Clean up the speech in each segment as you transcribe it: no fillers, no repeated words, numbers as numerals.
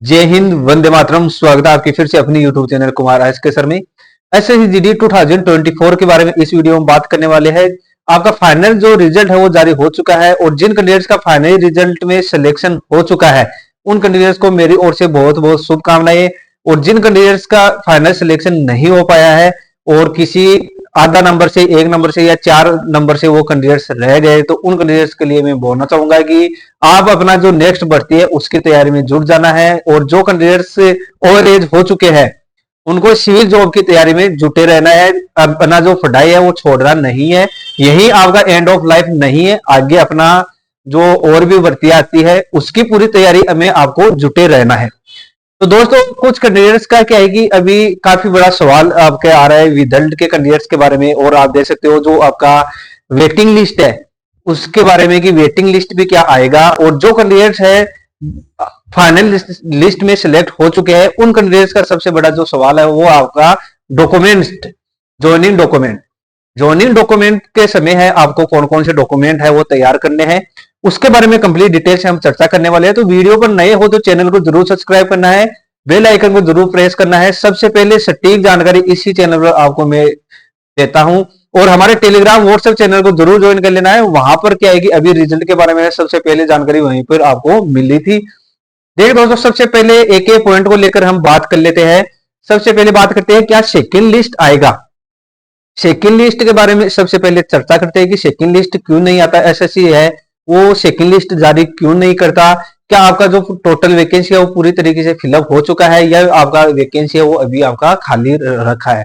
जय हिंद, वंदे मातरम। स्वागत है आपकी फिर से अपनी यूट्यूब चैनल कुमार एस के सर में। एसएससीजीडी 2024 के बारे में इस वीडियो में बात करने वाले हैं। आपका फाइनल जो रिजल्ट है वो जारी हो चुका है और जिन कैंडिडेट्स का फाइनल रिजल्ट में सिलेक्शन हो चुका है उन कैंडिडेट्स को मेरी ओर से बहुत बहुत शुभकामनाएं। और जिन कैंडिडेट्स का फाइनल सिलेक्शन नहीं हो पाया है और किसी आधा नंबर से, एक नंबर से या 4 नंबर से वो कैंडिडेट्स रह गए, तो उन कैंडिडेट्स के लिए मैं बोलना चाहूंगा कि आप अपना जो नेक्स्ट भर्ती है उसकी तैयारी में जुट जाना है। और जो कैंडिडेट्स ओवर एज हो चुके हैं उनको सिविल जॉब की तैयारी में जुटे रहना है। अपना जो पढ़ाई है वो छोड़ना नहीं है। यही आपका एंड ऑफ लाइफ नहीं है। आगे अपना जो और भी भर्ती आती है उसकी पूरी तैयारी में आपको जुटे रहना है। तो दोस्तों, कुछ कैंडिडेट्स का क्या है कि अभी काफी बड़ा सवाल आपके आ रहा है विदल्ट के कैंडिडेट्स के बारे में। और आप देख सकते हो जो आपका वेटिंग लिस्ट है उसके बारे में कि वेटिंग लिस्ट भी क्या आएगा। और जो कैंडिडेट्स है फाइनल लिस्ट में सिलेक्ट हो चुके हैं उन कैंडिडेट्स का सबसे बड़ा जो सवाल है वो आपका documents, joining document. Joining document के समय है आपको कौन कौन से डॉक्यूमेंट है वो तैयार करने हैं, उसके बारे में कंप्लीट डिटेल से हम चर्चा करने वाले हैं। तो वीडियो पर नए हो तो चैनल को जरूर सब्सक्राइब करना है, बेल आइकन को जरूर प्रेस करना है। सबसे पहले सटीक जानकारी इसी चैनल पर आपको मैं देता हूं। और हमारे टेलीग्राम व्हाट्सएप चैनल को जरूर ज्वाइन कर लेना है। वहां पर क्या है कि अभी रिजल्ट के बारे में सबसे पहले जानकारी वहीं पर आपको मिली थी। देखिए दोस्तों, सबसे पहले एक एक पॉइंट को लेकर हम बात कर लेते हैं। सबसे पहले बात करते हैं क्या सेकंड लिस्ट आएगा। सेकंड लिस्ट के बारे में सबसे पहले चर्चा करते हैं कि सेकंड लिस्ट क्यों नहीं आता। एसएससी है वो सेकंड लिस्ट जारी क्यों नहीं करता। क्या आपका जो टोटल वैकेंसी है वो पूरी तरीके से फिलअप हो चुका है या आपका वैकेंसी है वो अभी आपका खाली रखा है।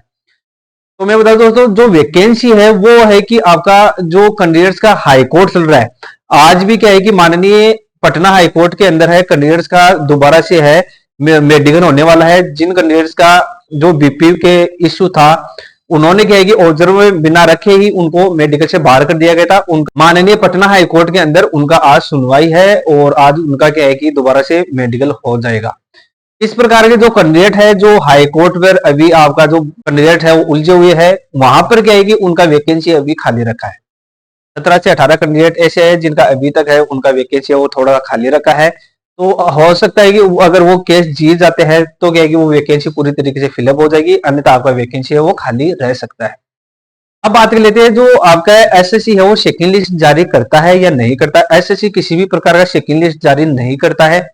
तो मैं बता दूं दोस्तों, जो वैकेंसी है वो है कि आपका जो कैंडिडेट्स का हाई कोर्ट चल रहा है। आज भी क्या है कि माननीय पटना हाई कोर्ट के अंदर है कैंडिडेट्स का दोबारा से है मेडिकल होने वाला है। जिन कैंडिडेट्स का जो बीपी के इश्यू था उन्होंने क्या है कि ऑब्जर्वर बिना रखे ही उनको मेडिकल से बाहर कर दिया गया था। माननीय पटना हाई कोर्ट के अंदर उनका आज सुनवाई है और आज उनका क्या है कि दोबारा से मेडिकल हो जाएगा। इस प्रकार के जो कैंडिडेट है जो हाई कोर्ट पर अभी आपका जो कैंडिडेट है वो उलझे हुए है, वहां पर क्या है कि उनका वैकेंसी अभी खाली रखा है। 17 से 18 कैंडिडेट ऐसे हैं जिनका अभी तक है उनका वैकेंसी है वो थोड़ा खाली रखा है। तो हो सकता है कि अगर वो केस जीत जाते हैं तो क्या है कि वो वैकेंसी पूरी तरीके से फिलअप हो जाएगी, अन्यथा आपका वैकेंसी है वो खाली रह सकता है। अब बात कर लेते हैं जो आपका एसएससी है वो सेकंड लिस्ट जारी करता है या नहीं करता। एसएससी किसी भी प्रकार का सेकंड लिस्ट जारी नहीं करता है।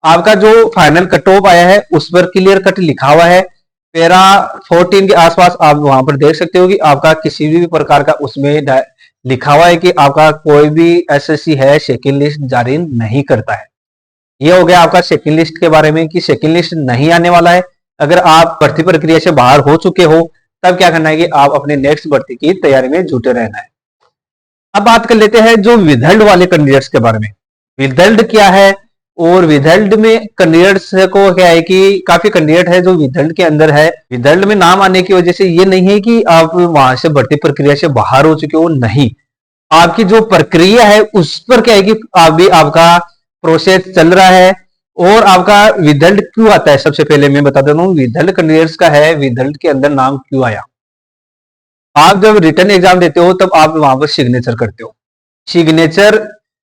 आपका जो फाइनल कट ऑफ आया है उस पर क्लियर कट लिखा हुआ है। पैरा 14 के आसपास आप वहां पर देख सकते हो कि आपका किसी भी प्रकार का उसमें लिखा हुआ है कि आपका कोई भी एसएससी है सेकंड लिस्ट जारी नहीं करता है। ये हो गया आपका सेकंड लिस्ट के बारे में कि सेकंड लिस्ट नहीं आने वाला है। अगर आप भर्ती प्रक्रिया से बाहर हो चुके हो तब क्या करना है कि आप अपने नेक्स्ट भर्ती की तैयारी में जुटे रहना है। अब बात कर लेते हैं जो विदल्ड वाले कैंडिडेट्स के बारे में। विदल्ड क्या है और विदल्ड में कैंडिडेट्स को क्या है कि काफी कैंडिडेट है जो विदल्ड के अंदर है। विदल्ड में नाम आने की वजह से ये नहीं है कि आप वहां से भर्ती प्रक्रिया से बाहर हो चुके हो, नहीं। आपकी जो प्रक्रिया है उस पर क्या है कि अभी आपका प्रोसेस चल रहा है। और आपका विदल्ड क्यों आता है, सबसे पहले मैं बता देता हूँ विदल्ड कैंडिडेट्स का है विदल्ड के अंदर नाम क्यों आया। आप जब रिटर्न एग्जाम देते हो तब आप वहां पर सिग्नेचर करते हो। सिग्नेचर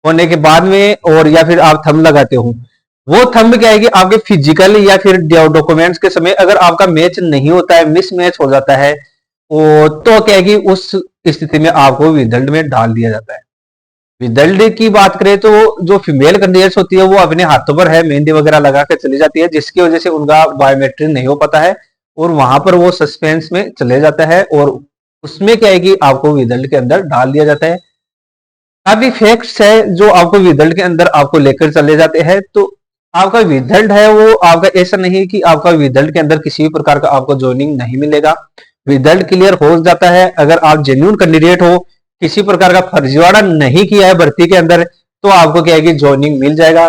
होने के बाद में और या फिर आप थंब लगाते हो। वो थंब क्या है कि आपके फिजिकल या फिर डॉक्यूमेंट्स के समय अगर आपका मैच नहीं होता है, मिस मैच हो जाता है, तो क्या है कि उस स्थिति में आपको विदल्ड में डाल दिया जाता है। विदल्ड की बात करें तो जो फीमेल कैंडिडेट्स होती है वो अपने हाथों पर है मेहंदी वगैरह लगा के चली जाती है, जिसकी वजह से उनका बायोमेट्रिक नहीं हो पाता है और वहां पर वो सस्पेंस में चले जाता है और उसमें क्या है कि आपको विदल्ड के अंदर डाल दिया जाता है। काफी फैक्ट्स है जो आपको विदल्ड के अंदर आपको लेकर चले जाते हैं। तो आपका विदल्ड है वो आपका ऐसा नहीं कि आपका विदल्ड के अंदर किसी भी प्रकार का आपको ज्वाइनिंग नहीं मिलेगा। विदल्ड क्लियर हो जाता है अगर आप जेन्युइन कैंडिडेट हो, किसी प्रकार का फर्जीवाड़ा नहीं किया है भर्ती के अंदर, तो आपको क्या है कि ज्वाइनिंग मिल जाएगा।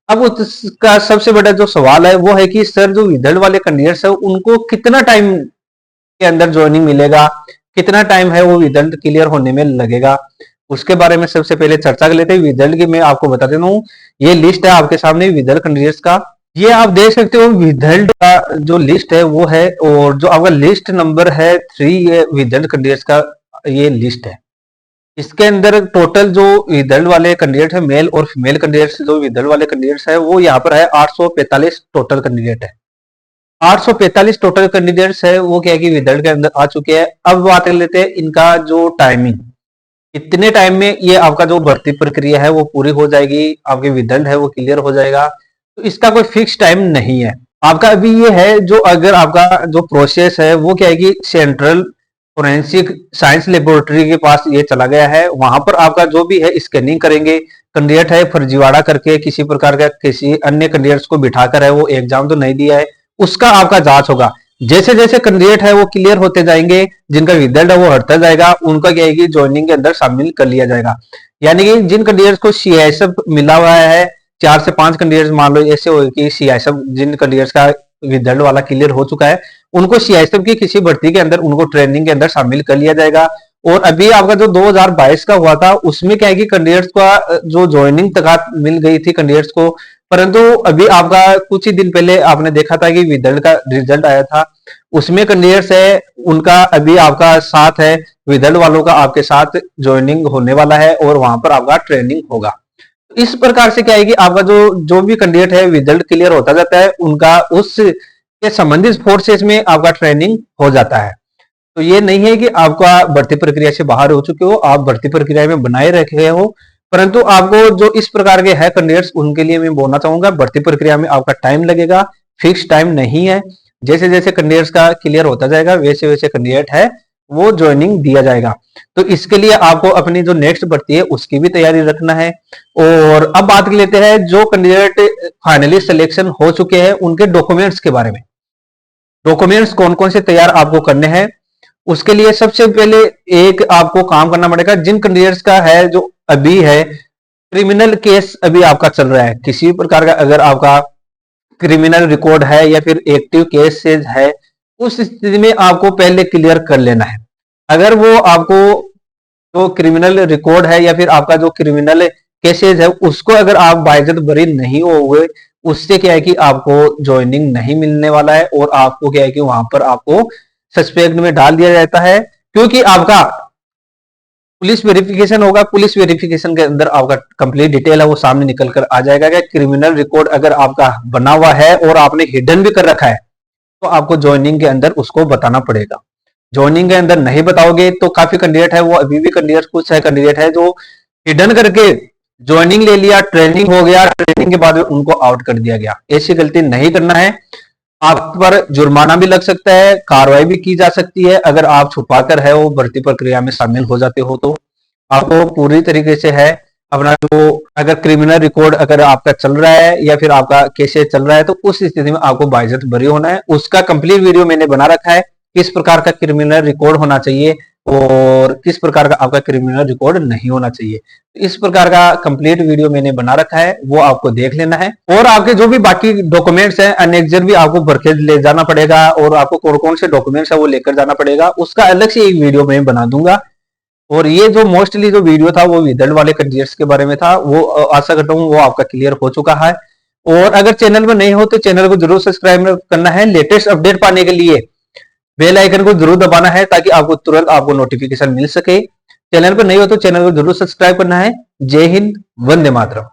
अब उसका सबसे बड़ा जो सवाल है वो है कि सर जो विदल्ड वाले कैंडिडेट्स है उनको कितना टाइम के अंदर ज्वाइनिंग मिलेगा, कितना टाइम है वो विदल्ड क्लियर होने में लगेगा। उसके बारे में सबसे पहले चर्चा कर लेते हैं। विदल्ड की मैं आपको बता देता हूँ, ये लिस्ट है आपके सामने विदल्ड कैंडिडेट्स का। ये आप देख सकते हो विदल्ड का जो लिस्ट है वो है, और जो आपका लिस्ट नंबर है 3 ये विदल्ड कैंडिडेट्स का ये लिस्ट है। इसके अंदर टोटल जो विदर्भ वाले कैंडिडेट है, मेल और फीमेल कैंडिडेट्स जो विदर्भ वाले कैंडिडेट्स है, वो यहाँ पर है 845 टोटल कैंडिडेट है। 845 टोटल कैंडिडेट्स है वो क्या है कि विदर्भ के अंदर आ चुके हैं। अब बात कर लेते हैं इनका जो टाइमिंग, इतने टाइम में ये आपका जो भर्ती प्रक्रिया है वो पूरी हो जाएगी, आपके विदर्भ है वो क्लियर हो जाएगा। तो इसका कोई फिक्स टाइम नहीं है आपका। अभी ये है जो अगर आपका जो प्रोसेस है वो क्या है कि सेंट्रल फोरेंसिक साइंस लेबोरेटरी के पास ये चला गया है, वहां पर आपका जो भी है स्कैनिंग करेंगे। कैंडिडेट है फर्जीवाड़ा करके किसी प्रकार का किसी अन्य कैंडिडेट्स को बिठाकर है वो एग्जाम तो नहीं दिया है, उसका आपका जांच होगा। जैसे जैसे कैंडिडेट है वो क्लियर होते जाएंगे, जिनका रिजल्ट है वो हटता जाएगा, उनका क्या है कि ज्वाइनिंग के अंदर शामिल कर लिया जाएगा। यानी कि जिन कैंडिडेट्स को सीआईएसएफ मिला हुआ है, 4 से 5 कैंडिडेट्स मान लो ऐसे हो कि सीआईएसएफ जिन कैंडिडेट्स का रिजल्ट वाला क्लियर हो चुका है, उनको सीआईएसएफ की किसी भर्ती के अंदर उनको ट्रेनिंग के अंदर शामिल कर लिया जाएगा। और अभी आपका जो 2022 का हुआ था उसमें क्या है कि कैंडिडेट्स का जो ज्वाइनिंग तक मिल गई थी कैंडिडेट्स को, परंतु अभी आपका कुछ ही दिन पहले आपने देखा था कि विदर्भ का रिजल्ट आया था, उसमें कैंडिडेट्स है उनका अभी आपका साथ है, विदर्भ वालों का आपके साथ ज्वाइनिंग होने वाला है और वहां पर आपका ट्रेनिंग होगा। इस प्रकार से क्या है कि आपका जो जो भी कैंडिडेट है रिजल्ट क्लियर होता जाता है, उनका उस के संबंधित फोर्सेस में आपका ट्रेनिंग हो जाता है। तो ये नहीं है कि आपका भर्ती प्रक्रिया से बाहर हो चुके हो, आप भर्ती प्रक्रिया में बनाए रखे हो, परंतु आपको जो इस प्रकार के है कैंडिडेट्स उनके लिए मैं बोलना चाहूंगा भर्ती प्रक्रिया में आपका टाइम लगेगा, फिक्स टाइम नहीं है। जैसे जैसे कैंडिडेट्स का क्लियर होता जाएगा वैसे वैसे कैंडिडेट है वो ज्वाइनिंग दिया जाएगा। तो इसके लिए आपको अपनी जो नेक्स्ट भर्ती है उसकी भी तैयारी रखना है। और अब बात कर लेते हैं जो कैंडिडेट फाइनली सिलेक्शन हो चुके हैं उनके डॉक्यूमेंट्स के बारे में। डॉक्यूमेंट्स कौन कौन से तैयार आपको करने हैं, उसके लिए सबसे पहले एक आपको काम करना पड़ेगा। जिन कैंडिडेट्स का है जो अभी है क्रिमिनल केस अभी आपका चल रहा है, किसी प्रकार का अगर आपका क्रिमिनल रिकॉर्ड है या फिर एक्टिव केसेस है, उस स्थिति में आपको पहले क्लियर कर लेना है। अगर वो आपको जो क्रिमिनल रिकॉर्ड है या फिर आपका जो क्रिमिनल केसेस है उसको अगर आप बाइज्जत बरी नहीं होगे, उससे क्या है कि आपको ज्वाइनिंग नहीं मिलने वाला है और आपको क्या है कि वहां पर आपको सस्पेक्ट में डाल दिया जाता है। क्योंकि आपका पुलिस वेरिफिकेशन होगा, पुलिस वेरिफिकेशन के अंदर आपका कंप्लीट डिटेल है वो सामने निकल कर आ जाएगा कि क्रिमिनल रिकॉर्ड अगर आपका बना हुआ है और आपने हिडन भी कर रखा है तो आपको ज्वाइनिंग के अंदर उसको बताना पड़ेगा। ज्वाइनिंग के अंदर नहीं बताओगे तो काफी कैंडिडेट है वो अभी भी कैंडिडेट कुछ है कैंडिडेट है जो हिडन करके ज्वाइनिंग ले लिया, ट्रेनिंग हो गया, ट्रेनिंग के बाद उनको आउट कर दिया गया। ऐसी गलती नहीं करना है। आप पर जुर्माना भी लग सकता है, कार्रवाई भी की जा सकती है अगर आप छुपाकर है वो भर्ती प्रक्रिया में शामिल हो जाते हो। तो आपको पूरी तरीके से है अपना जो अगर क्रिमिनल रिकॉर्ड अगर आपका चल रहा है या फिर आपका केसेस चल रहा है तो उस स्थिति में आपको बाइज्जत बरी होना है। उसका कंप्लीट वीडियो मैंने बना रखा है, किस प्रकार का क्रिमिनल रिकॉर्ड होना चाहिए और किस प्रकार का आपका क्रिमिनल रिकॉर्ड नहीं होना चाहिए। इस प्रकार का कंप्लीट वीडियो मैंने बना रखा है, वो आपको देख लेना है। और आपके जो भी बाकी डॉक्यूमेंट्स हैं अनेक्जर भी आपको भर के ले जाना पड़ेगा और आपको कौन कौन से डॉक्यूमेंट्स है वो लेकर जाना पड़ेगा, उसका अलग से एक वीडियो मैं बना दूंगा। और ये जो मोस्टली जो वीडियो था वो विदर्भ वाले कैंडिडेट्स के बारे में था, वो आशा करता हूँ वो आपका क्लियर हो चुका है। और अगर चैनल में नहीं हो तो चैनल को जरूर सब्सक्राइब करना है। लेटेस्ट अपडेट पाने के लिए बेल आइकन को जरूर दबाना है ताकि आपको तुरंत आपको नोटिफिकेशन मिल सके। चैनल पर नहीं हो तो चैनल को जरूर सब्सक्राइब करना है। जय हिंद, वंदे मातरम।